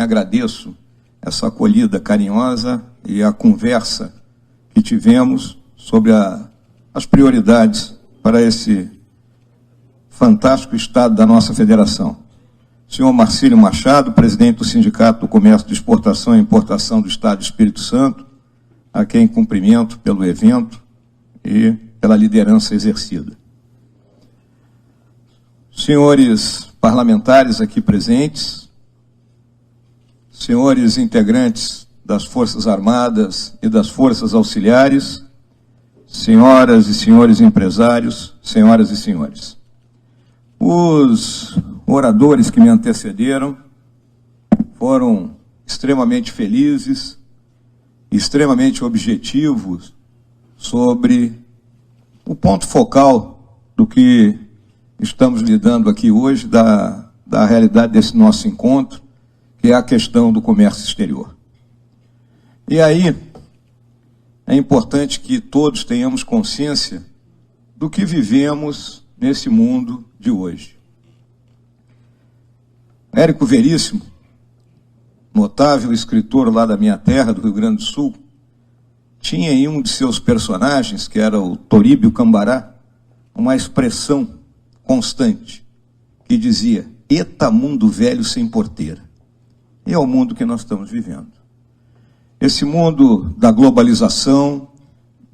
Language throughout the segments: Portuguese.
agradeço essa acolhida carinhosa e a conversa que tivemos sobre as prioridades para esse fantástico estado da nossa federação. Senhor Marcílio Machado, presidente do Sindicato do Comércio de Exportação e Importação do Estado do Espírito Santo, a quem cumprimento pelo evento e pela liderança exercida. Senhores parlamentares aqui presentes, senhores integrantes das Forças Armadas e das Forças Auxiliares, senhoras e senhores empresários, senhoras e senhores. Os oradores que me antecederam foram extremamente felizes, extremamente objetivos sobre o ponto focal do que estamos lidando aqui hoje, da realidade desse nosso encontro, que é a questão do comércio exterior. E aí, é importante que todos tenhamos consciência do que vivemos nesse mundo de hoje. Érico Veríssimo, notável escritor lá da minha terra, do Rio Grande do Sul, tinha em um de seus personagens, que era o Toríbio Cambará, uma expressão constante, que dizia: "Eta mundo velho sem porteira". E é o mundo que nós estamos vivendo. Esse mundo da globalização,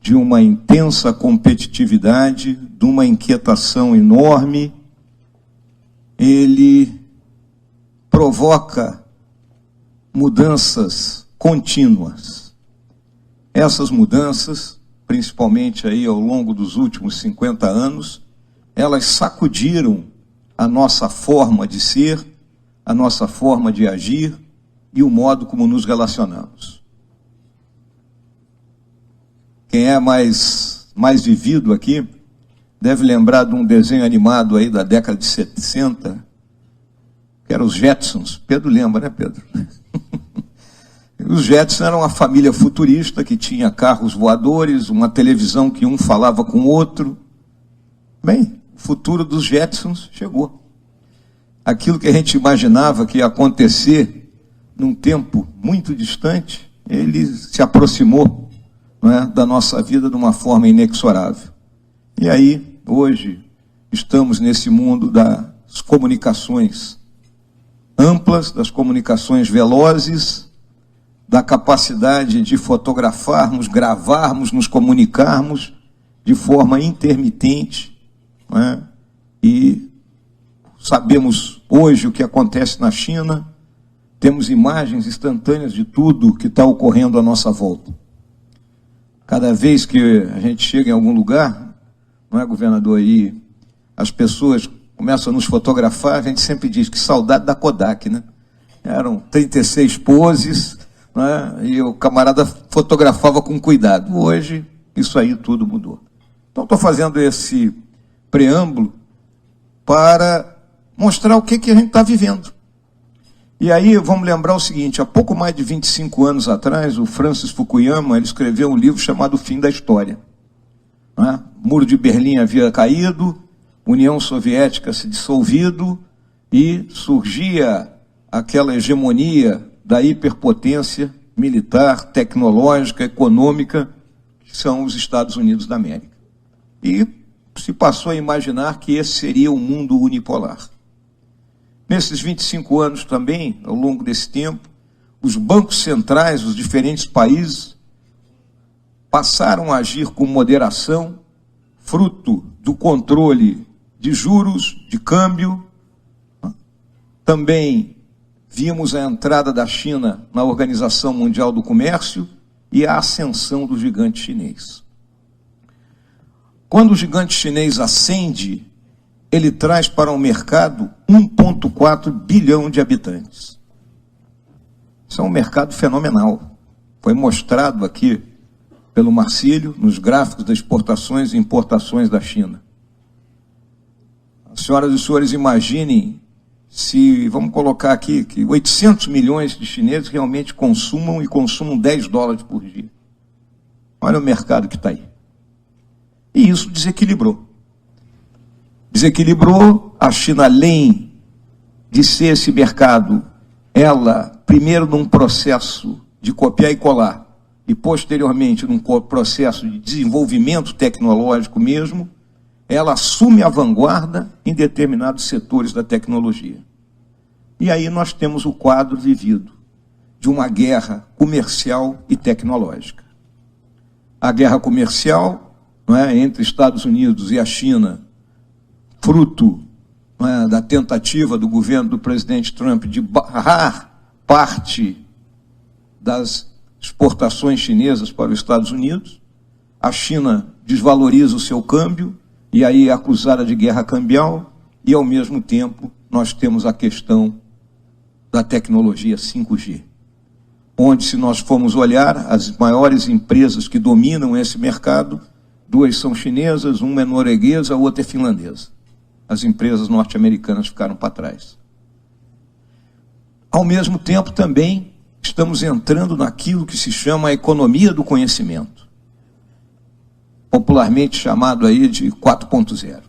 de uma intensa competitividade, de uma inquietação enorme, ele provoca mudanças contínuas. Essas mudanças, principalmente aí ao longo dos últimos 50 anos, elas sacudiram a nossa forma de ser, a nossa forma de agir e o modo como nos relacionamos. Quem é mais vivido aqui deve lembrar de um desenho animado aí da década de 60, que era os Jetsons. Pedro lembra, né, Pedro? Os Jetsons eram uma família futurista que tinha carros voadores, uma televisão que um falava com o outro. Bem, o futuro dos Jetsons chegou. Aquilo que a gente imaginava que ia acontecer num tempo muito distante, ele se aproximou, não é, da nossa vida de uma forma inexorável. E aí, hoje, estamos nesse mundo das comunicações amplas, das comunicações velozes, da capacidade de fotografarmos, gravarmos, nos comunicarmos de forma intermitente, não é? E sabemos hoje o que acontece na China, temos imagens instantâneas de tudo que está ocorrendo à nossa volta. Cada vez que a gente chega em algum lugar, não é, governador, e as pessoas começam a nos fotografar, a gente sempre diz que saudade da Kodak, né? Eram 36 poses, não é? E o camarada fotografava com cuidado. Hoje, isso aí tudo mudou. Então, estou fazendo esse preâmbulo para mostrar o que a gente está vivendo. E aí, vamos lembrar o seguinte: há pouco mais de 25 anos atrás, o Francis Fukuyama, ele escreveu um livro chamado O Fim da História. Não é? O Muro de Berlim havia caído, União Soviética se dissolvido, e surgia aquela hegemonia da hiperpotência militar, tecnológica, econômica, que são os Estados Unidos da América. E se passou a imaginar que esse seria o mundo unipolar. Nesses 25 anos também, ao longo desse tempo, os bancos centrais dos diferentes países passaram a agir com moderação, fruto do controle de juros, de câmbio. Também vimos a entrada da China na Organização Mundial do Comércio e a ascensão do gigante chinês. Quando o gigante chinês ascende, ele traz para o mercado 1,4 bilhão de habitantes. Isso é um mercado fenomenal. Foi mostrado aqui pelo Marcílio, nos gráficos das exportações e importações da China. As senhoras e senhores imaginem se, vamos colocar aqui, que 800 milhões de chineses realmente consumam $10 por dia. Olha o mercado que está aí. E isso desequilibrou. Desequilibrou. A China, além de ser esse mercado ela, primeiro num processo de copiar e colar, e posteriormente num processo de desenvolvimento tecnológico mesmo, ela assume a vanguarda em determinados setores da tecnologia. E aí nós temos o quadro vivido de uma guerra comercial e tecnológica. A guerra comercial, não é, entre Estados Unidos e a China, fruto, não é, da tentativa do governo do presidente Trump de barrar parte das exportações chinesas para os Estados Unidos. A China desvaloriza o seu câmbio e aí é acusada de guerra cambial, e ao mesmo tempo nós temos a questão da tecnologia 5G, onde, se nós formos olhar, as maiores empresas que dominam esse mercado, duas são chinesas, uma é norueguesa, a outra é finlandesa. As empresas norte-americanas ficaram para trás. Ao mesmo tempo, também estamos entrando naquilo que se chama a economia do conhecimento, popularmente chamado aí de 4.0.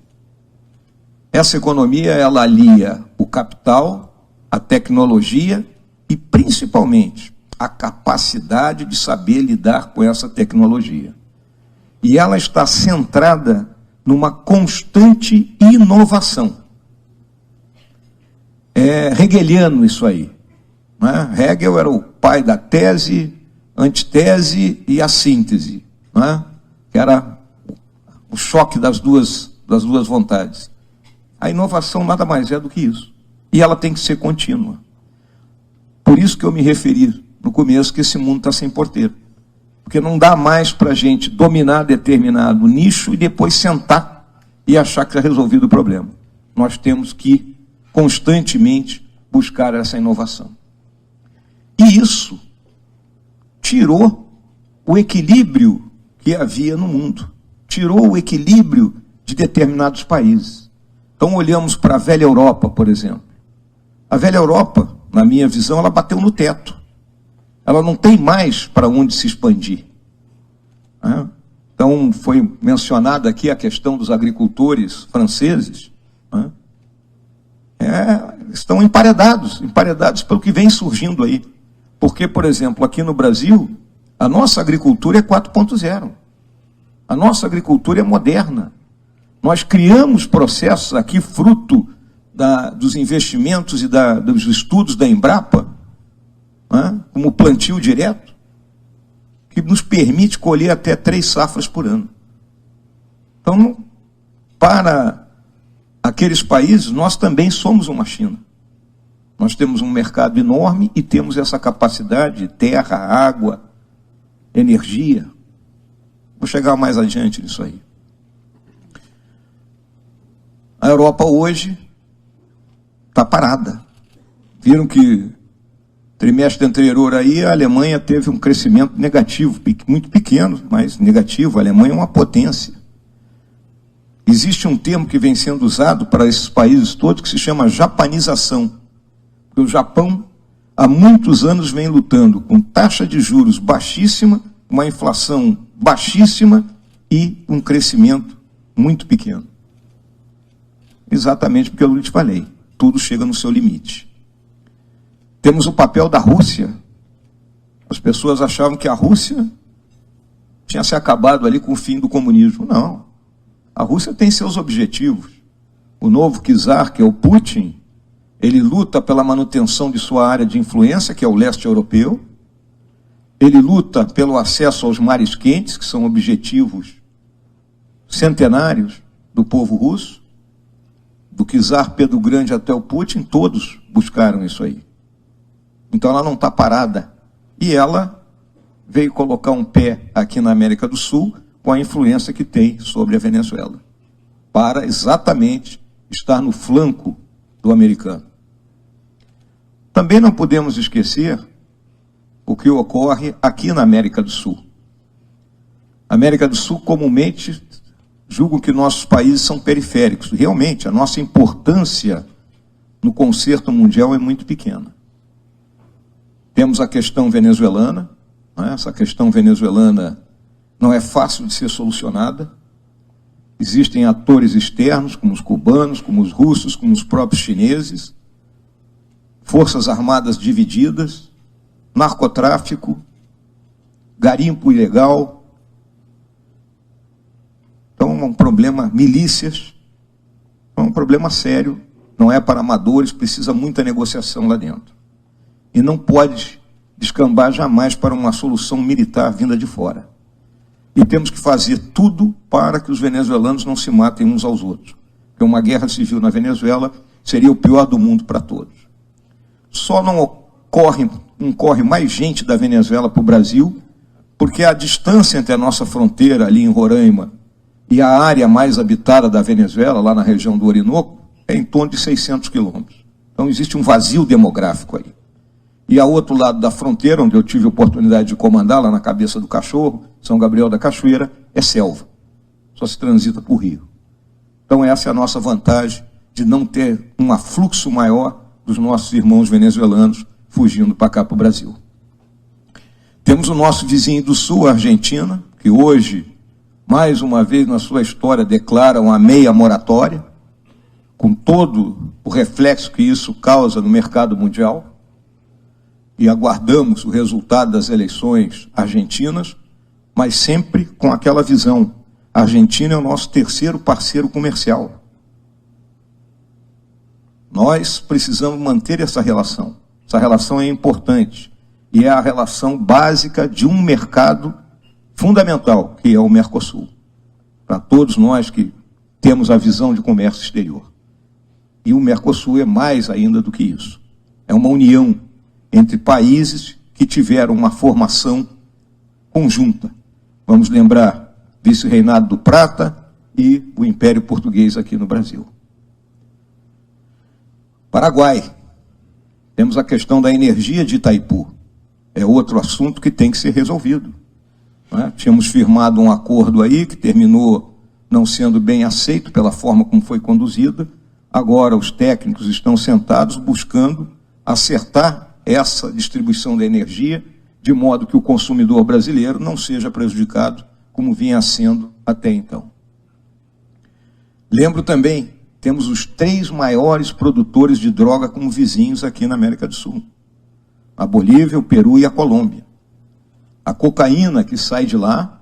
Essa economia, ela alia o capital, a tecnologia e, principalmente, a capacidade de saber lidar com essa tecnologia. E ela está centrada numa constante inovação. É hegeliano isso aí, né? Hegel era o pai da tese, antitese e a síntese, né? Que era o choque das duas vontades. A inovação nada mais é do que isso. E ela tem que ser contínua. Por isso que eu me referi no começo que esse mundo está sem porteiro. Porque não dá mais para a gente dominar determinado nicho e depois sentar e achar que está resolvido o problema. Nós temos que constantemente buscar essa inovação. E isso tirou o equilíbrio que havia no mundo. Tirou o equilíbrio de determinados países. Então olhamos para a velha Europa, por exemplo. A velha Europa, na minha visão, ela bateu no teto. Ela não tem mais para onde se expandir. Então, foi mencionada aqui a questão dos agricultores franceses. Estão emparedados pelo que vem surgindo aí. Porque, por exemplo, aqui no Brasil, a nossa agricultura é 4.0. A nossa agricultura é moderna. Nós criamos processos aqui, fruto dos investimentos e dos estudos da Embrapa, como plantio direto, que nos permite colher até 3 safras por ano. Então, para aqueles países, nós também somos uma China. Nós temos um mercado enorme e temos essa capacidade de terra, água, energia. Vou chegar mais adiante nisso aí. A Europa hoje está parada. Viram que trimestre anterior aí a Alemanha teve um crescimento negativo, muito pequeno, mas negativo. A Alemanha é uma potência. Existe um termo que vem sendo usado para esses países todos que se chama japanização. Porque o Japão há muitos anos vem lutando com taxa de juros baixíssima, uma inflação baixíssima e um crescimento muito pequeno. Exatamente porque eu te falei, tudo chega no seu limite. Temos o papel da Rússia. As pessoas achavam que a Rússia tinha se acabado ali com o fim do comunismo. Não. A Rússia tem seus objetivos. O novo czar, que é o Putin, ele luta pela manutenção de sua área de influência, que é o leste europeu. Ele luta pelo acesso aos mares quentes, que são objetivos centenários do povo russo. Do czar Pedro Grande até o Putin, todos buscaram isso aí. Então ela não está parada. E ela veio colocar um pé aqui na América do Sul com a influência que tem sobre a Venezuela, para exatamente estar no flanco do americano. Também não podemos esquecer o que ocorre aqui na América do Sul. A América do Sul, comumente, julgam que nossos países são periféricos. Realmente, a nossa importância no concerto mundial é muito pequena. Temos a questão venezuelana, né? Essa questão venezuelana não é fácil de ser solucionada. Existem atores externos, como os cubanos, como os russos, como os próprios chineses, forças armadas divididas, narcotráfico, garimpo ilegal. Então é um problema, milícias, é um problema sério, não é para amadores, precisa muita negociação lá dentro. E não pode descambar jamais para uma solução militar vinda de fora. E temos que fazer tudo para que os venezuelanos não se matem uns aos outros. Porque uma guerra civil na Venezuela seria o pior do mundo para todos. Só não corre mais gente da Venezuela para o Brasil, porque a distância entre a nossa fronteira ali em Roraima e a área mais habitada da Venezuela, lá na região do Orinoco, é em torno de 600 quilômetros. Então existe um vazio demográfico aí. E ao outro lado da fronteira, onde eu tive a oportunidade de comandar, lá na Cabeça do Cachorro, São Gabriel da Cachoeira, é selva. Só se transita por rio. Então essa é a nossa vantagem de não ter um afluxo maior dos nossos irmãos venezuelanos fugindo para cá, para o Brasil. Temos o nosso vizinho do sul, a Argentina, que hoje, mais uma vez na sua história, declara uma meia moratória, com todo o reflexo que isso causa no mercado mundial. E aguardamos o resultado das eleições argentinas, mas sempre com aquela visão. A Argentina é o nosso terceiro parceiro comercial. Nós precisamos manter essa relação. Essa relação é importante. E é a relação básica de um mercado fundamental, que é o Mercosul. Para todos nós que temos a visão de comércio exterior. E o Mercosul é mais ainda do que isso. É uma união entre países que tiveram uma formação conjunta. Vamos lembrar Vice-Reinado do Prata e o Império Português aqui no Brasil. Paraguai. Temos a questão da energia de Itaipu. É outro assunto que tem que ser resolvido. Né? Tínhamos firmado um acordo aí que terminou não sendo bem aceito pela forma como foi conduzida. Agora os técnicos estão sentados buscando acertar essa distribuição da energia, de modo que o consumidor brasileiro não seja prejudicado, como vinha sendo até então. Lembro também, temos os 3 maiores produtores de droga como vizinhos aqui na América do Sul. A Bolívia, o Peru e a Colômbia. A cocaína que sai de lá,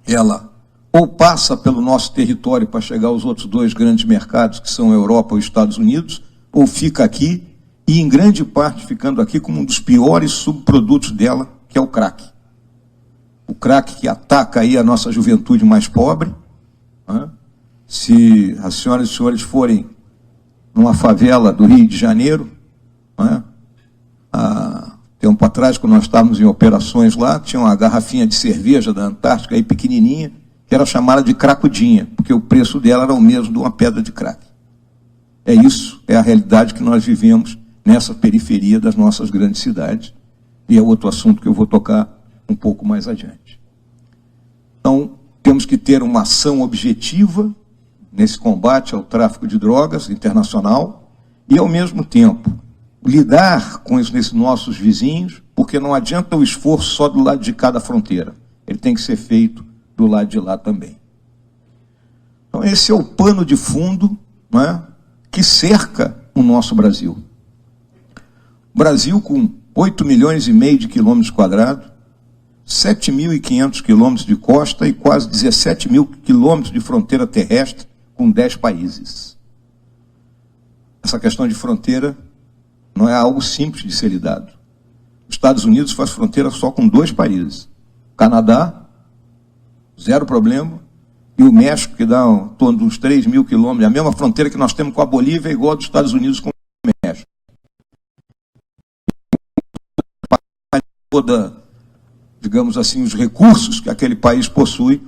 ela ou passa pelo nosso território para chegar aos outros 2 grandes mercados, que são a Europa e os Estados Unidos, ou fica aqui, e em grande parte ficando aqui como um dos piores subprodutos dela, que é o crack. O crack que ataca aí a nossa juventude mais pobre. Né? Se as senhoras e senhores forem numa favela do Rio de Janeiro, né? Há tempo atrás, quando nós estávamos em operações lá, tinha uma garrafinha de cerveja da Antártica, aí pequenininha, que era chamada de cracudinha, porque o preço dela era o mesmo de uma pedra de crack. É isso, é a realidade que nós vivemos nessa periferia das nossas grandes cidades, e é outro assunto que eu vou tocar um pouco mais adiante. Então, temos que ter uma ação objetiva nesse combate ao tráfico de drogas internacional e, ao mesmo tempo, lidar com esses nossos vizinhos, porque não adianta o esforço só do lado de cada fronteira, ele tem que ser feito do lado de lá também. Então, esse é o pano de fundo, não é, que cerca o nosso Brasil. Brasil com 8,5 milhões de quilômetros quadrados, 7.500 quilômetros de costa e quase 17 mil quilômetros de fronteira terrestre com 10 países. Essa questão de fronteira não é algo simples de ser lidado. Os Estados Unidos faz fronteira só com 2 países. Canadá, 0 problema, e o México, que dá em torno de uns 3 mil quilômetros, a mesma fronteira que nós temos com a Bolívia é igual a dos Estados Unidos com o México. Toda, digamos assim, os recursos que aquele país possui,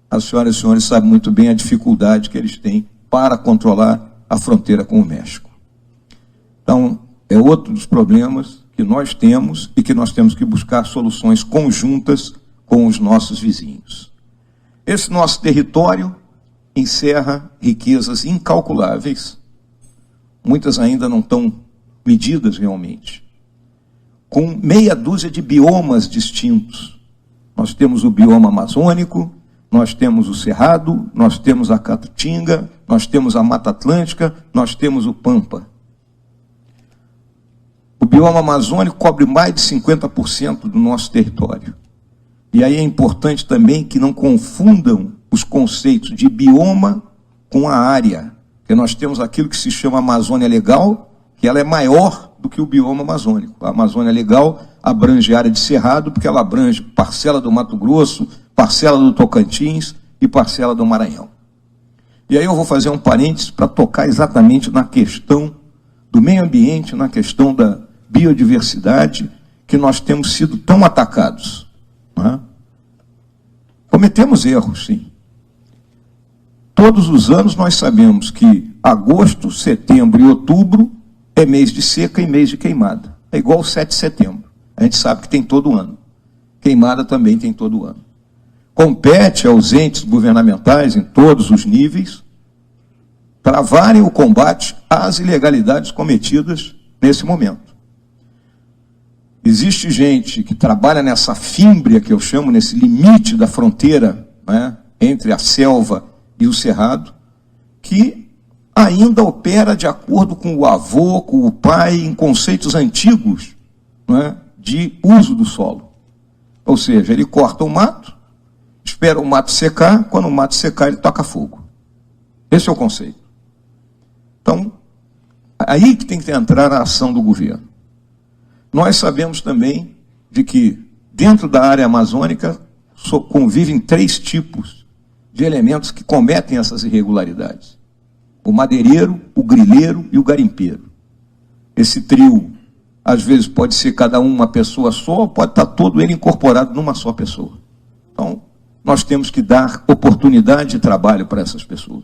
as senhoras e senhores sabem muito bem a dificuldade que eles têm para controlar a fronteira com o México. Então, é outro dos problemas que nós temos e que nós temos que buscar soluções conjuntas com os nossos vizinhos. Esse nosso território encerra riquezas incalculáveis, muitas ainda não estão medidas realmente, com meia dúzia de biomas distintos. Nós temos o bioma amazônico, nós temos o Cerrado, nós temos a Caatinga, nós temos a Mata Atlântica, nós temos o Pampa. bioma amazônico cobre mais de 50% do nosso território. E aí é importante também que não confundam os conceitos de bioma com a área, porque nós temos aquilo que se chama Amazônia Legal, que ela é maior do que o bioma amazônico. A Amazônia Legal abrange a área de Cerrado, porque ela abrange parcela do Mato Grosso, parcela do Tocantins e parcela do Maranhão. E aí eu vou fazer um parênteses para tocar exatamente na questão do meio ambiente, na questão da biodiversidade, que nós temos sido tão atacados. Né? Cometemos erros, sim. Todos os anos nós sabemos que agosto, setembro e outubro é mês de seca e mês de queimada. É igual ao 7 de setembro. A gente sabe que tem todo ano. Queimada também tem todo ano. Compete aos entes governamentais, em todos os níveis, travarem o combate às ilegalidades cometidas nesse momento. Existe gente que trabalha nessa fímbria, que eu chamo, nesse limite da fronteira, né, entre a selva e o cerrado, que ainda opera de acordo com o avô, com o pai, em conceitos antigos, né, de uso do solo. Ou seja, ele corta o mato, espera o mato secar, quando o mato secar ele toca fogo. Esse é o conceito. Então, aí que tem que entrar a ação do governo. Nós sabemos também de que dentro da área amazônica convivem 3 tipos de elementos que cometem essas irregularidades: o madeireiro, o grileiro e o garimpeiro. Esse trio, às vezes, pode ser cada um uma pessoa só, ou pode estar todo ele incorporado numa só pessoa. Então, nós temos que dar oportunidade de trabalho para essas pessoas,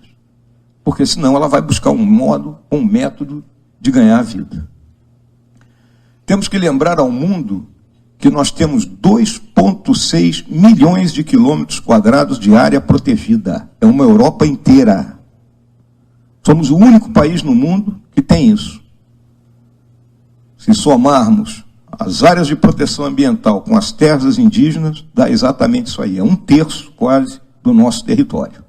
porque senão ela vai buscar um modo, um método de ganhar a vida. Temos que lembrar ao mundo que nós temos 2,6 milhões de quilômetros quadrados de área protegida. É uma Europa inteira. Somos o único país no mundo que tem isso. Se somarmos as áreas de proteção ambiental com as terras indígenas, dá exatamente isso aí. É 1/3 quase do nosso território.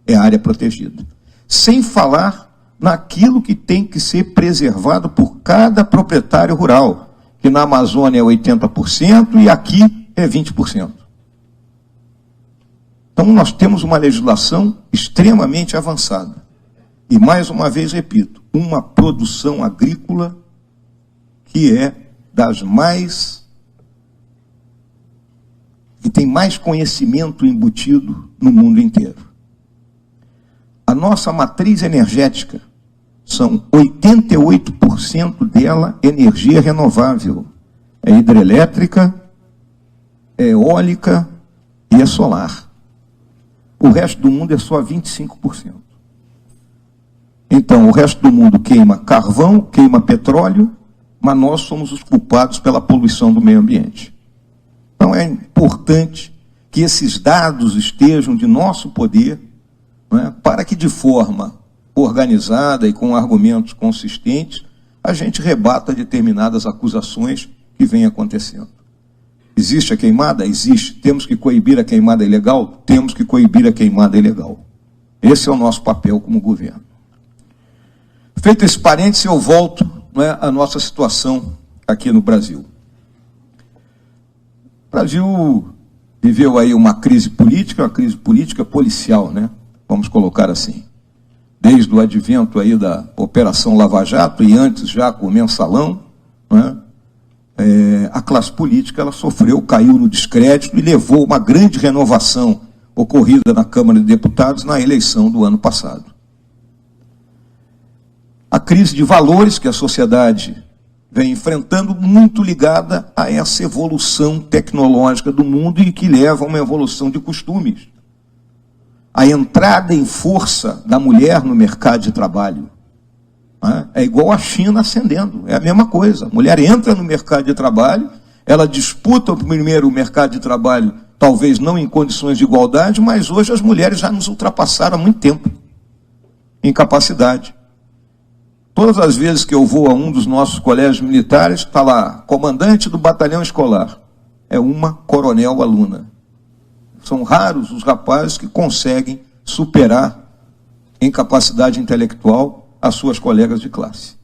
É área protegida. Sem falar naquilo que tem que ser preservado por cada proprietário rural, que na Amazônia é 80% e aqui é 20%. Então nós temos uma legislação extremamente avançada. E mais uma vez repito, uma produção agrícola que é das mais, que tem mais conhecimento embutido no mundo inteiro. A nossa matriz energética, são 88% dela energia renovável. É hidrelétrica, é eólica e é solar. O resto do mundo é só 25%. Então, o resto do mundo queima carvão, queima petróleo, mas nós somos os culpados pela poluição do meio ambiente. Então, é importante que esses dados estejam de nosso poder, né, para que de forma organizada e com argumentos consistentes, a gente rebata determinadas acusações que vêm acontecendo. Existe a queimada? Existe. Temos que coibir a queimada ilegal? Temos que coibir a queimada ilegal. Esse é o nosso papel como governo. Feito esse parênteses, eu volto, né, à nossa situação aqui no Brasil. O Brasil viveu aí uma crise política policial, né? Vamos colocar assim. Desde o advento aí da Operação Lava Jato e antes já com o Mensalão, né, a classe política ela sofreu, caiu no descrédito e levou uma grande renovação ocorrida na Câmara de Deputados na eleição do ano passado. A crise de valores que a sociedade vem enfrentando, muito ligada a essa evolução tecnológica do mundo e que leva a uma evolução de costumes. A entrada em força da mulher no mercado de trabalho, né, é igual a China ascendendo, é a mesma coisa. A mulher entra no mercado de trabalho, ela disputa primeiro o mercado de trabalho, talvez não em condições de igualdade, mas hoje as mulheres já nos ultrapassaram há muito tempo em capacidade. Todas as vezes que eu vou a um dos nossos colégios militares, está lá, comandante do batalhão escolar, é uma coronel aluna. São raros os rapazes que conseguem superar em capacidade intelectual as suas colegas de classe.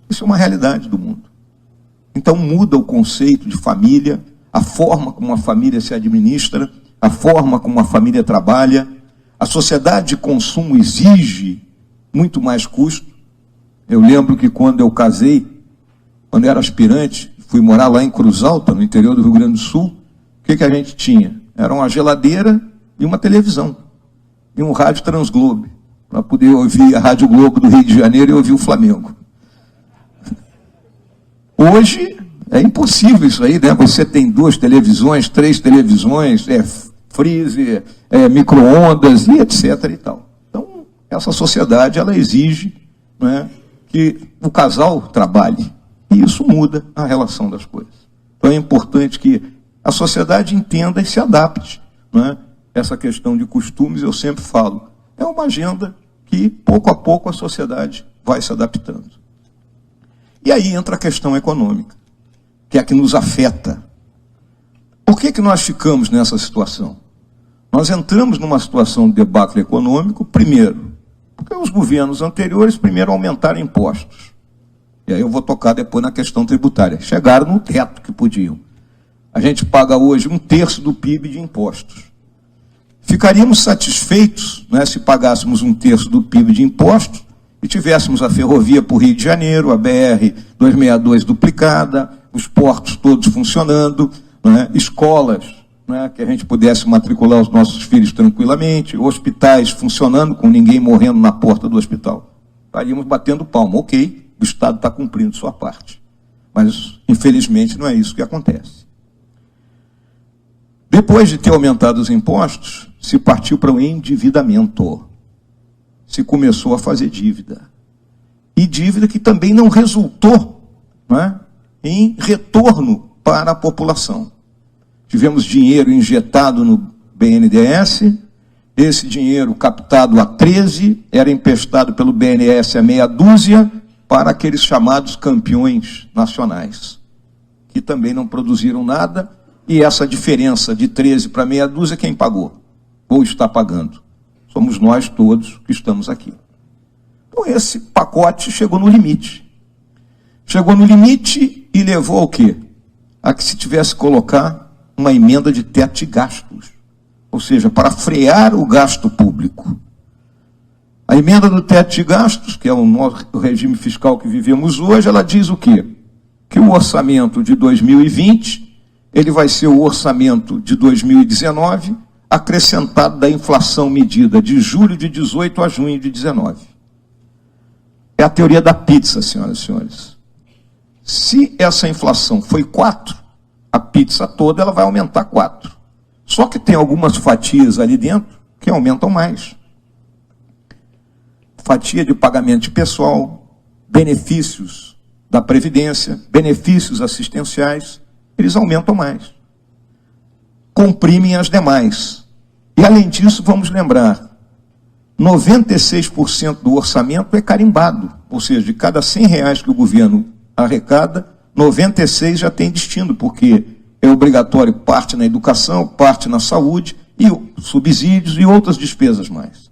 Isso é uma realidade do mundo. Então muda o conceito de família, a forma como a família se administra, a forma como a família trabalha. A sociedade de consumo exige muito mais custo. Eu lembro que quando eu casei, quando eu era aspirante, fui morar lá em Cruz Alta, no interior do Rio Grande do Sul, o que a gente tinha? Era uma geladeira e uma televisão, e um rádio Transglobe, para poder ouvir a Rádio Globo do Rio de Janeiro e ouvir o Flamengo. Hoje é impossível isso aí, né? Você tem 2 televisões, 3 televisões, freezer, micro-ondas e etc. e tal. Então, essa sociedade, ela exige, né, que o casal trabalhe. E isso muda a relação das coisas. Então é importante que a sociedade entenda e se adapte, né? Essa questão de costumes, eu sempre falo, é uma agenda que, pouco a pouco, a sociedade vai se adaptando. E aí entra a questão econômica, que é a que nos afeta. Por que nós ficamos nessa situação? Nós entramos numa situação de debacle econômico, primeiro, porque os governos anteriores, primeiro, aumentaram impostos. E aí eu vou tocar depois na questão tributária. Chegaram no teto que podiam. A gente paga hoje 1/3 do PIB de impostos. Ficaríamos satisfeitos, né, se pagássemos 1/3 do PIB de impostos e tivéssemos a ferrovia para o Rio de Janeiro, a BR-262 duplicada, os portos todos funcionando, né, escolas, né, que a gente pudesse matricular os nossos filhos tranquilamente, hospitais funcionando com ninguém morrendo na porta do hospital. Estaríamos batendo palma. Ok, o Estado está cumprindo sua parte. Mas, infelizmente, não é isso que acontece. Depois de ter aumentado os impostos, se partiu para o endividamento. Se começou a fazer dívida. E dívida que também não resultou, né, em retorno para a população. Tivemos dinheiro injetado no BNDES, esse dinheiro captado a 13, era emprestado pelo BNDES a meia dúzia para aqueles chamados campeões nacionais, que também não produziram nada, e essa diferença de 13 para meia dúzia, quem pagou? Ou está pagando? Somos nós todos que estamos aqui. Então esse pacote chegou no limite. Chegou no limite e levou ao quê? A que se tivesse que colocar uma emenda de teto de gastos, ou seja, para frear o gasto público. A emenda do teto de gastos, que é o regime fiscal que vivemos hoje, ela diz o quê? Que o orçamento de 2020, ele vai ser o orçamento de 2019, acrescentado da inflação medida de julho de 18 a junho de 19. É a teoria da pizza, senhoras e senhores. Se essa inflação foi 4, a pizza toda ela vai aumentar 4. Só que tem algumas fatias ali dentro que aumentam mais. Fatia de pagamento de pessoal, benefícios da Previdência, benefícios assistenciais, eles aumentam mais. Comprimem as demais. E além disso, vamos lembrar, 96% do orçamento é carimbado, ou seja, de cada R$100 que o governo arrecada, 96 já tem destino, porque é obrigatório parte na educação, parte na saúde, e subsídios e outras despesas mais.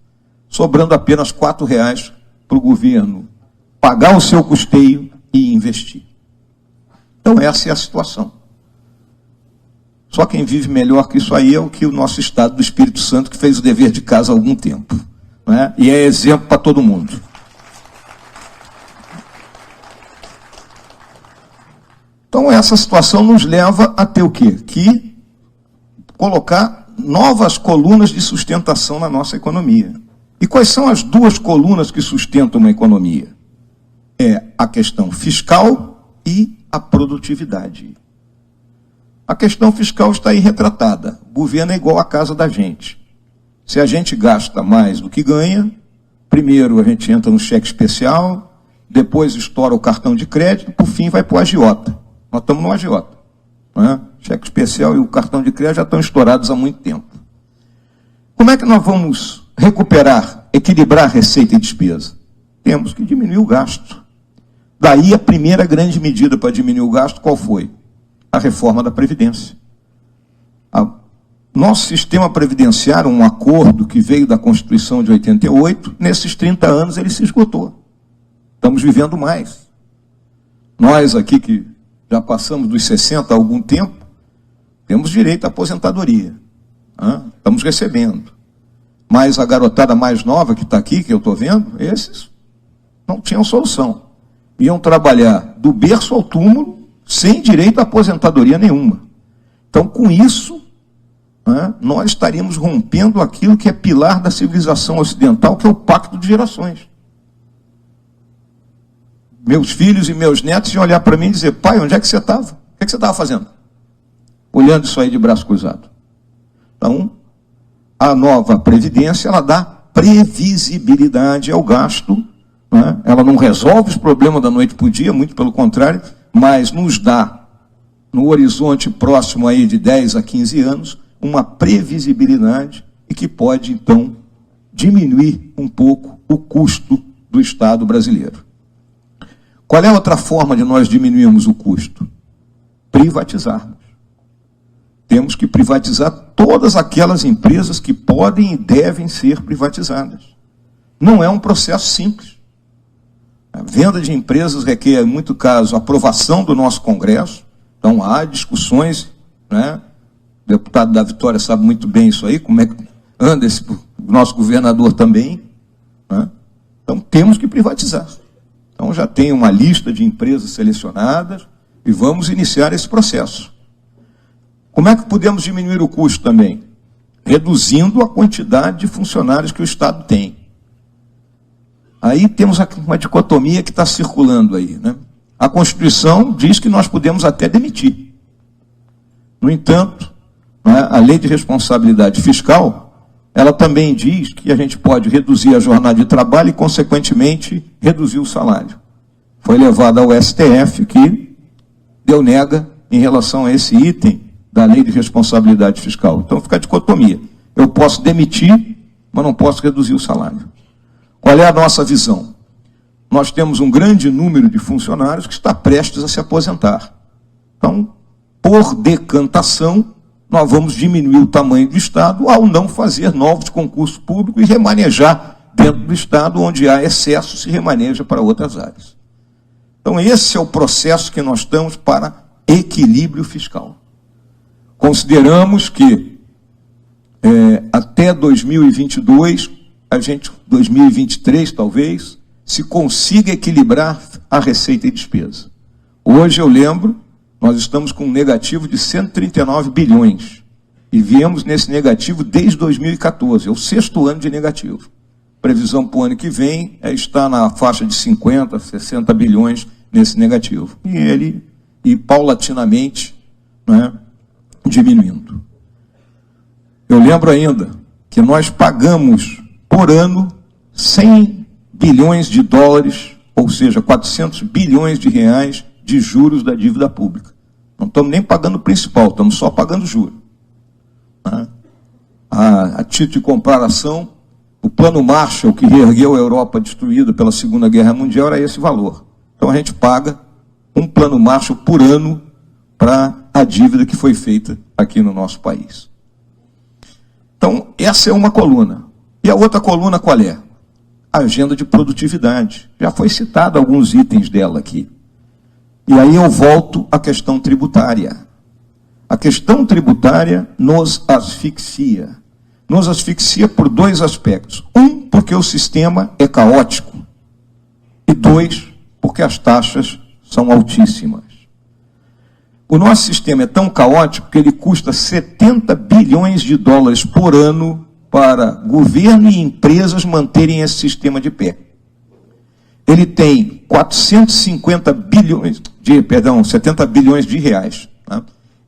Sobrando apenas R$4 para o governo pagar o seu custeio e investir. Então essa é a situação. Só quem vive melhor que isso aí é o que o nosso Estado do Espírito Santo, que fez o dever de casa há algum tempo, né? E é exemplo para todo mundo. Então essa situação nos leva a ter o quê? Que colocar novas colunas de sustentação na nossa economia. E quais são as 2 colunas que sustentam uma economia? É a questão fiscal e a produtividade. A questão fiscal está aí retratada. O governo é igual à casa da gente. Se a gente gasta mais do que ganha, primeiro a gente entra no cheque especial, depois estoura o cartão de crédito, por fim vai para o agiota. Nós estamos no agiota, né? Cheque especial e o cartão de crédito já estão estourados há muito tempo. Como é que nós vamos recuperar, equilibrar receita e despesa? Temos que diminuir o gasto. Daí a primeira grande medida para diminuir o gasto, qual foi? A reforma da Previdência. Nosso sistema previdenciário, um acordo que veio da Constituição de 88, nesses 30 anos ele se esgotou. Estamos vivendo mais. Nós aqui que já passamos dos 60 há algum tempo, temos direito à aposentadoria. Estamos recebendo. Mas a garotada mais nova que está aqui, que eu estou vendo, esses não tinham solução. Iam trabalhar do berço ao túmulo, sem direito à aposentadoria nenhuma. Então, com isso, nós estaríamos rompendo aquilo que é pilar da civilização ocidental, que é o pacto de gerações. Meus filhos e meus netos iam olhar para mim e dizer: pai, onde é que você estava? O que você estava fazendo? Olhando isso aí de braço cruzado. Então, a nova Previdência, ela dá previsibilidade ao gasto, ela não resolve os problemas da noite para o dia, muito pelo contrário, mas nos dá, no horizonte próximo aí de 10 a 15 anos, uma previsibilidade e que pode, então, diminuir um pouco o custo do Estado brasileiro. Qual é a outra forma de nós diminuirmos o custo? Privatizarmos. Temos que privatizar todas aquelas empresas que podem e devem ser privatizadas. Não é um processo simples. A venda de empresas requer, em muito caso, aprovação do nosso Congresso. Então, há discussões, O deputado da Vitória sabe muito bem isso aí, como é que anda o nosso governador também. Então, temos que privatizar. Então, já tem uma lista de empresas selecionadas e vamos iniciar esse processo. Como é que podemos diminuir o custo também? Reduzindo a quantidade de funcionários que o Estado tem. Aí temos uma dicotomia que está circulando aí, A Constituição diz que nós podemos até demitir. No entanto, a Lei de Responsabilidade Fiscal, ela também diz que a gente pode reduzir a jornada de trabalho e, consequentemente, reduzir o salário. Foi levado ao STF, que deu nega em relação a esse item da Lei de Responsabilidade Fiscal. Então fica a dicotomia. Eu posso demitir, mas não posso reduzir o salário. Qual é a nossa visão? Nós temos um grande número de funcionários que está prestes a se aposentar. Então, por decantação, nós vamos diminuir o tamanho do Estado ao não fazer novos concursos públicos e remanejar dentro do Estado, onde há excesso, se remaneja para outras áreas. Então, esse é o processo que nós estamos para equilíbrio fiscal. Consideramos que até 2022, 2023 talvez, se consiga equilibrar a receita e despesa. Hoje eu lembro, nós estamos com um negativo de 139 bilhões. E viemos nesse negativo desde 2014, é o 6º ano de negativo. Previsão para o ano que vem está na faixa de 50, 60 bilhões nesse negativo. E paulatinamente, diminuindo. Eu lembro ainda que nós pagamos por ano 100 bilhões de dólares, ou seja, 400 bilhões de reais de juros da dívida pública. Não estamos nem pagando o principal, estamos só pagando juros. A título de comparação, o Plano Marshall, que reergueu a Europa destruída pela Segunda Guerra Mundial, era esse valor. Então a gente paga um Plano Marshall por ano para a dívida que foi feita aqui no nosso país. Então, essa é uma coluna. E a outra coluna qual é? A agenda de produtividade. Já foi citado alguns itens dela aqui. E aí eu volto à questão tributária. A questão tributária nos asfixia. Nos asfixia por 2 aspectos. Um, porque o sistema é caótico. E 2, porque as taxas são altíssimas. O nosso sistema é tão caótico que ele custa 70 bilhões de dólares por ano para governo e empresas manterem esse sistema de pé. Ele tem 70 bilhões de reais.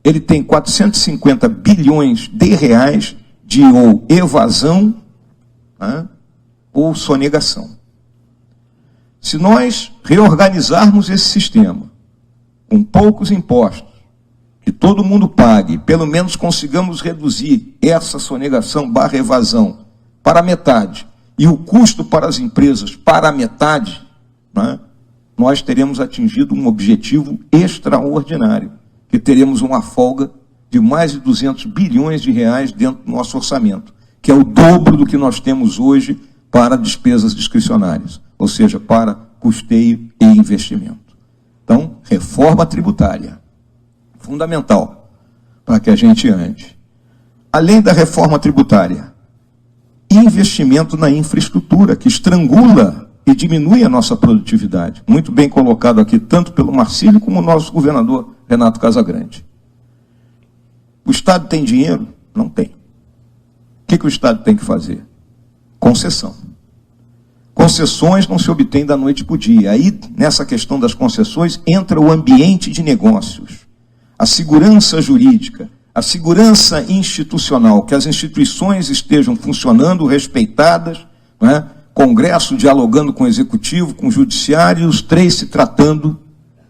Ele tem 450 bilhões de reais de ou evasão ou sonegação. Se nós reorganizarmos esse sistema com poucos impostos, que todo mundo pague, pelo menos consigamos reduzir essa sonegação / evasão para a metade, e o custo para as empresas para a metade, nós teremos atingido um objetivo extraordinário, que teremos uma folga de mais de 200 bilhões de reais dentro do nosso orçamento, que é o dobro do que nós temos hoje para despesas discricionárias, ou seja, para custeio e investimento. Então, Reforma tributária, fundamental para que a gente ande. Além da reforma tributária, investimento na infraestrutura, que estrangula e diminui a nossa produtividade. Muito bem colocado aqui, tanto pelo Marcílio como o nosso governador Renato Casagrande. O Estado tem dinheiro? Não tem. O que o Estado tem que fazer? Concessão. Concessões não se obtêm da noite para o dia. Aí, nessa questão das concessões, entra o ambiente de negócios, a segurança jurídica, a segurança institucional, que as instituições estejam funcionando, respeitadas, não é? Congresso dialogando com o Executivo, com o Judiciário, os três se tratando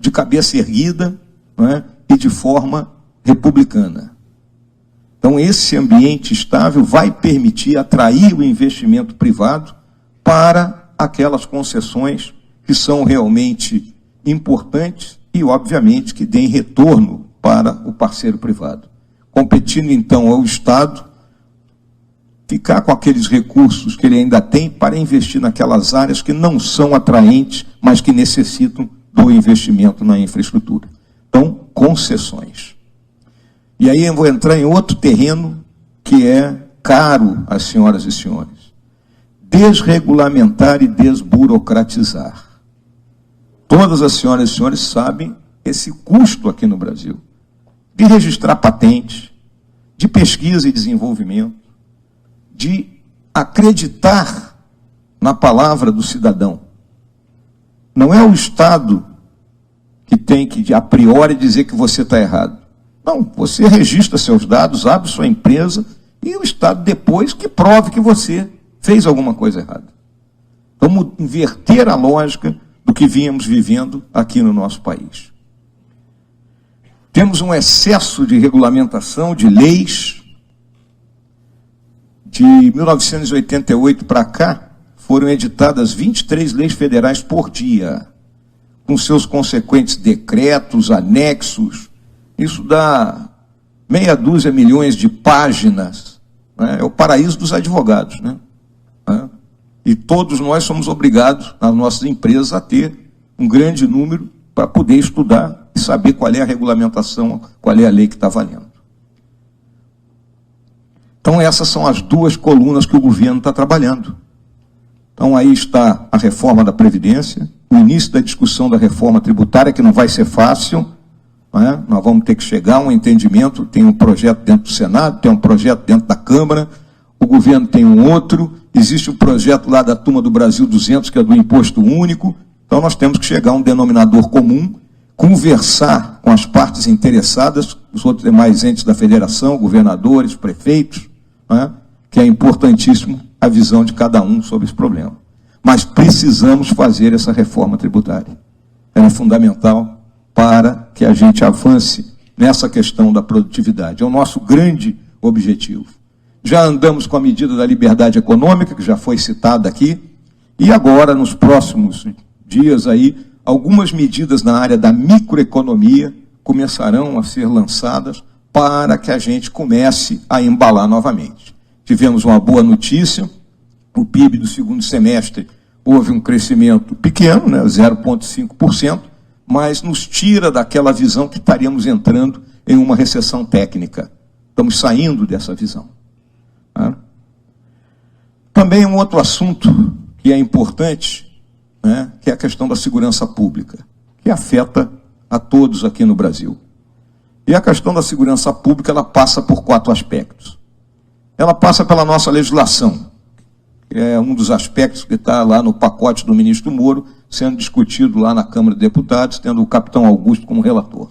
de cabeça erguida, não é? E de forma republicana. Então, esse ambiente estável vai permitir atrair o investimento privado para aquelas concessões que são realmente importantes e, obviamente, que deem retorno para o parceiro privado. Competindo, então, ao Estado ficar com aqueles recursos que ele ainda tem para investir naquelas áreas que não são atraentes, mas que necessitam do investimento na infraestrutura. Então, concessões. E aí eu vou entrar em outro terreno que é caro às senhoras e senhores. Desregulamentar e desburocratizar. Todas as senhoras e senhores sabem esse custo aqui no Brasil. De registrar patentes, de pesquisa e desenvolvimento, de acreditar na palavra do cidadão. Não é o Estado que tem que, a priori, dizer que você está errado. Não, você registra seus dados, abre sua empresa e o Estado depois que prove que você fez alguma coisa errada. Vamos inverter a lógica do que vínhamos vivendo aqui no nosso país. Temos um excesso de regulamentação, de leis. De 1988 para cá, foram editadas 23 leis federais por dia, com seus consequentes decretos, anexos. Isso dá meia dúzia milhões de páginas. Né? É o paraíso dos advogados. Né? E todos nós somos obrigados, nas nossas empresas, a ter um grande número para poder estudar e saber qual é a regulamentação, qual é a lei que está valendo. Então, essas são as duas colunas que o governo está trabalhando. Então, aí está a reforma da Previdência, o início da discussão da reforma tributária, que não vai ser fácil, né? Nós vamos ter que chegar a um entendimento, tem um projeto dentro do Senado, tem um projeto dentro da Câmara, o governo tem um outro, existe um projeto lá da Turma do Brasil 200, que é do Imposto Único. Então, nós temos que chegar a um denominador comum, conversar com as partes interessadas, os outros demais entes da federação, governadores, prefeitos, né? Que é importantíssimo a visão de cada um sobre esse problema. Mas precisamos fazer essa reforma tributária. Ela é fundamental para que a gente avance nessa questão da produtividade. É o nosso grande objetivo. Já andamos com a medida da liberdade econômica, que já foi citada aqui, e agora, nos próximos dias, aí, algumas medidas na área da microeconomia começarão a ser lançadas para que a gente comece a embalar novamente. Tivemos uma boa notícia, o PIB do segundo semestre houve um crescimento pequeno, né, 0,5%, mas nos tira daquela visão que estaríamos entrando em uma recessão técnica. Estamos saindo dessa visão. Tá? Também um outro assunto que é importante, né, que é a questão da segurança pública, que afeta a todos aqui no Brasil. E a questão da segurança pública, ela passa por 4 aspectos. Ela passa pela nossa legislação, que é um dos aspectos que está lá no pacote do ministro Moro, sendo discutido lá na Câmara de Deputados, tendo o capitão Augusto como relator.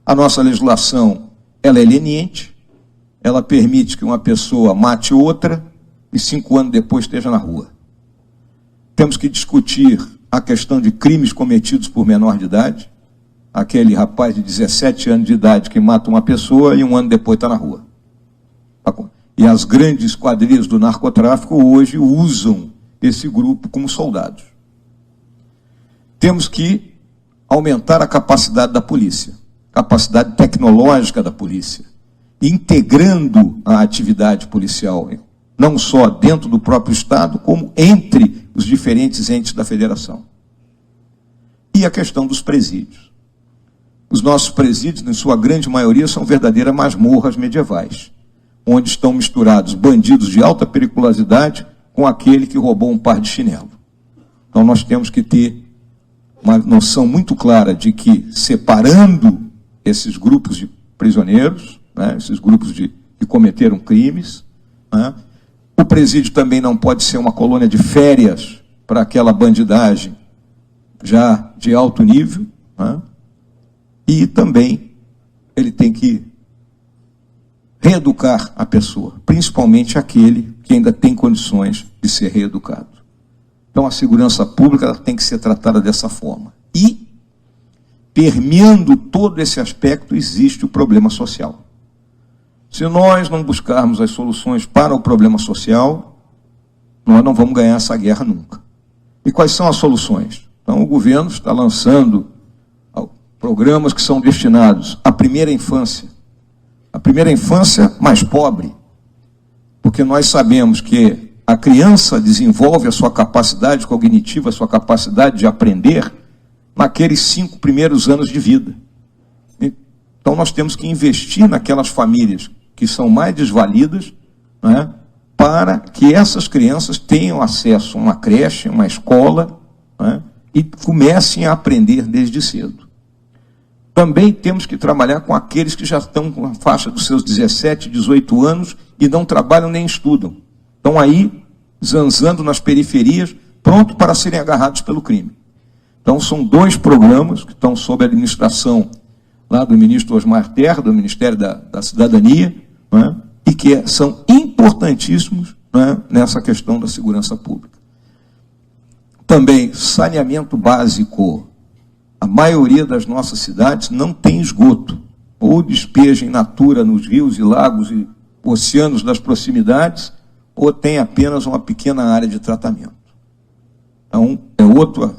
A nossa legislação, ela é leniente, ela permite que uma pessoa mate outra e 5 anos depois esteja na rua. Temos que discutir a questão de crimes cometidos por menor de idade, aquele rapaz de 17 anos de idade que mata uma pessoa e 1 ano depois está na rua. E as grandes quadrilhas do narcotráfico hoje usam esse grupo como soldados. Temos que aumentar a capacidade da polícia, capacidade tecnológica da polícia, integrando a atividade policial, não só dentro do próprio Estado, como entre os diferentes entes da federação. E a questão dos presídios. Os nossos presídios, em sua grande maioria, são verdadeiras masmorras medievais, onde estão misturados bandidos de alta periculosidade com aquele que roubou um par de chinelo. Então nós temos que ter uma noção muito clara de que, separando esses grupos de prisioneiros, né, esses grupos que cometeram crimes, né, o presídio também não pode ser uma colônia de férias para aquela bandidagem já de alto nível, né, e também ele tem que reeducar a pessoa, principalmente aquele que ainda tem condições de ser reeducado. Então a segurança pública ela tem que ser tratada dessa forma. E, permeando todo esse aspecto, existe o problema social. Se nós não buscarmos as soluções para o problema social, nós não vamos ganhar essa guerra nunca. E quais são as soluções? Então o governo está lançando programas que são destinados à primeira infância. A primeira infância mais pobre, porque nós sabemos que a criança desenvolve a sua capacidade cognitiva, a sua capacidade de aprender naqueles 5 primeiros anos de vida. Então nós temos que investir naquelas famílias que são mais desvalidas, né, para que essas crianças tenham acesso a uma creche, uma escola, né, e comecem a aprender desde cedo. Também temos que trabalhar com aqueles que já estão com a faixa dos seus 17, 18 anos e não trabalham nem estudam. Estão aí, zanzando nas periferias, pronto para serem agarrados pelo crime. Então, são 2 programas que estão sob a administração lá do ministro Osmar Terra, do Ministério da Cidadania, né, e que são importantíssimos, né, nessa questão da segurança pública. Também, saneamento básico. A maioria das nossas cidades não tem esgoto, ou despeja in natura nos rios e lagos e oceanos das proximidades, ou tem apenas uma pequena área de tratamento. Então, é outra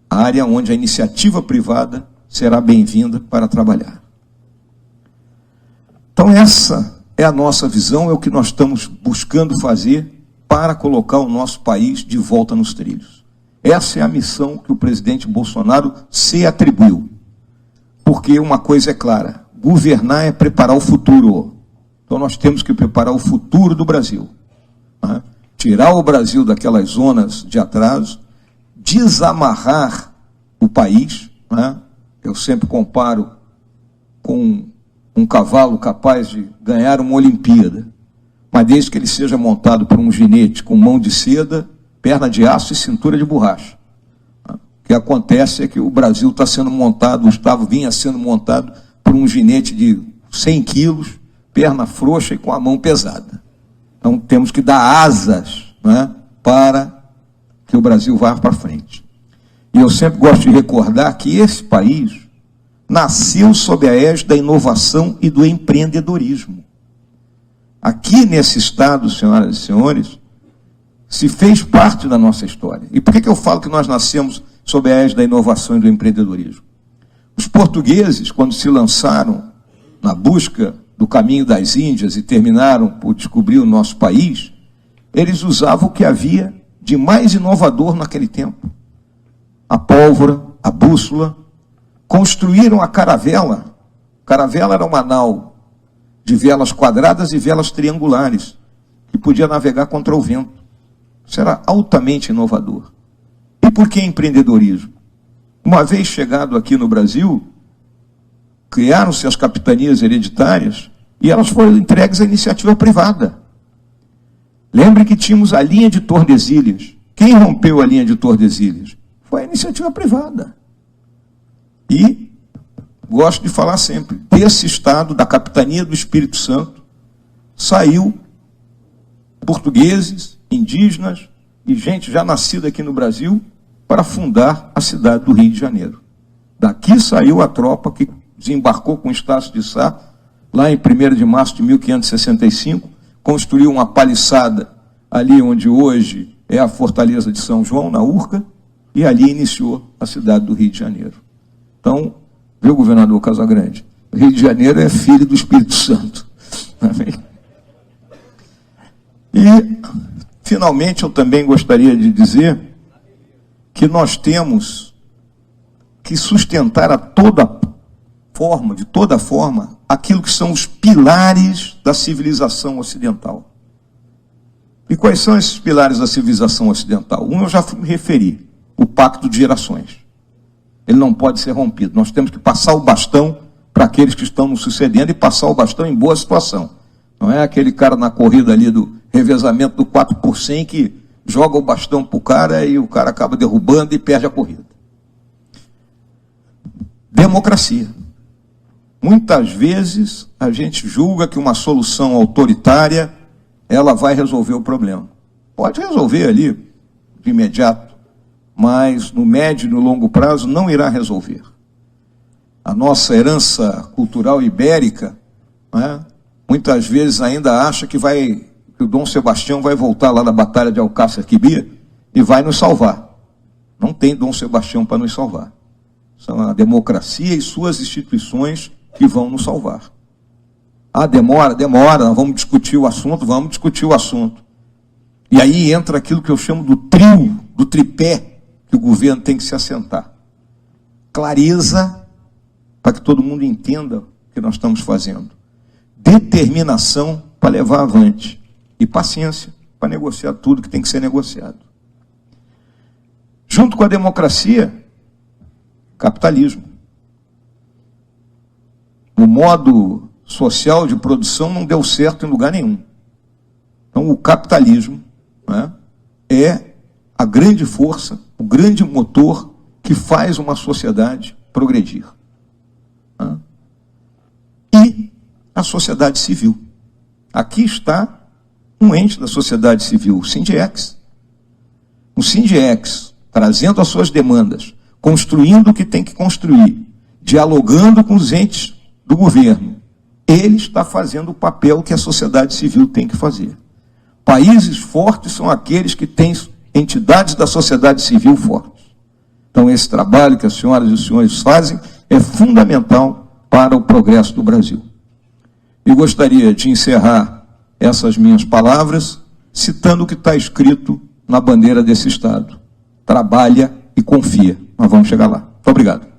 área onde a iniciativa privada será bem-vinda para trabalhar. Então, essa é a nossa visão, é o que nós estamos buscando fazer para colocar o nosso país de volta nos trilhos. Essa é a missão que o presidente Bolsonaro se atribuiu. Porque uma coisa é clara, governar é preparar o futuro. Então nós temos que preparar o futuro do Brasil. Né? Tirar o Brasil daquelas zonas de atraso, desamarrar o país. Né? Eu sempre comparo com um cavalo capaz de ganhar uma Olimpíada, mas desde que ele seja montado por um ginete com mão de seda, perna de aço e cintura de borracha. O que acontece é que o Brasil está sendo montado, o Gustavo vinha sendo montado por um ginete de 100 quilos, perna frouxa e com a mão pesada. Então temos que dar asas, né, para que o Brasil vá para frente. E eu sempre gosto de recordar que esse país nasceu sob a égide da inovação e do empreendedorismo. Aqui nesse estado, senhoras e senhores, se fez parte da nossa história. E por que eu falo que nós nascemos sob a égide da inovação e do empreendedorismo? Os portugueses, quando se lançaram na busca do caminho das Índias e terminaram por descobrir o nosso país, eles usavam o que havia de mais inovador naquele tempo. A pólvora, a bússola, construíram a caravela. Caravela era uma nau de velas quadradas e velas triangulares, que podia navegar contra o vento. Isso era altamente inovador. E por que empreendedorismo? Uma vez chegado aqui no Brasil, criaram-se as capitanias hereditárias e elas foram entregues à iniciativa privada. Lembre que tínhamos a linha de Tordesilhas. Quem rompeu a linha de Tordesilhas? Foi a iniciativa privada. E gosto de falar sempre, desse estado, da capitania do Espírito Santo, saiu portugueses, indígenas e gente já nascida aqui no Brasil para fundar a cidade do Rio de Janeiro. Daqui saiu a tropa que desembarcou com Estácio de Sá, lá em 1º de março de 1565, construiu uma paliçada ali onde hoje é a Fortaleza de São João, na Urca, e ali iniciou a cidade do Rio de Janeiro. Então, viu, governador Casagrande? O Rio de Janeiro é filho do Espírito Santo. E, finalmente, eu também gostaria de dizer que nós temos que sustentar de toda forma, aquilo que são os pilares da civilização ocidental. E quais são esses pilares da civilização ocidental? Um eu já me referi, o pacto de gerações. Ele não pode ser rompido. Nós temos que passar o bastão para aqueles que estão nos sucedendo e passar o bastão em boa situação. Não é aquele cara na corrida ali do revezamento do 4x100 que joga o bastão para o cara e o cara acaba derrubando e perde a corrida. Democracia. Muitas vezes a gente julga que uma solução autoritária ela vai resolver o problema. Pode resolver ali de imediato, mas no médio e no longo prazo não irá resolver. A nossa herança cultural ibérica, né, muitas vezes ainda acha que o Dom Sebastião vai voltar lá da Batalha de Alcácer Quibir e vai nos salvar. Não tem Dom Sebastião para nos salvar. São a democracia e suas instituições que vão nos salvar. Ah, demora, nós vamos discutir o assunto. E aí entra aquilo que eu chamo do trio, do tripé, que o governo tem que se assentar. Clareza, para que todo mundo entenda o que nós estamos fazendo. Determinação para levar avante. E paciência para negociar tudo que tem que ser negociado. Junto com a democracia, capitalismo. O modo social de produção não deu certo em lugar nenhum. Então, o capitalismo, né, é a grande força, o grande motor que faz uma sociedade progredir. Né? E a sociedade civil. Aqui está um ente da sociedade civil, o Sindiex. O Sindiex, trazendo as suas demandas, construindo o que tem que construir, dialogando com os entes do governo, ele está fazendo o papel que a sociedade civil tem que fazer. Países fortes são aqueles que têm entidades da sociedade civil fortes. Então, esse trabalho que as senhoras e os senhores fazem é fundamental para o progresso do Brasil. E gostaria de encerrar essas minhas palavras citando o que está escrito na bandeira desse Estado. Trabalha e confia. Nós vamos chegar lá. Muito obrigado.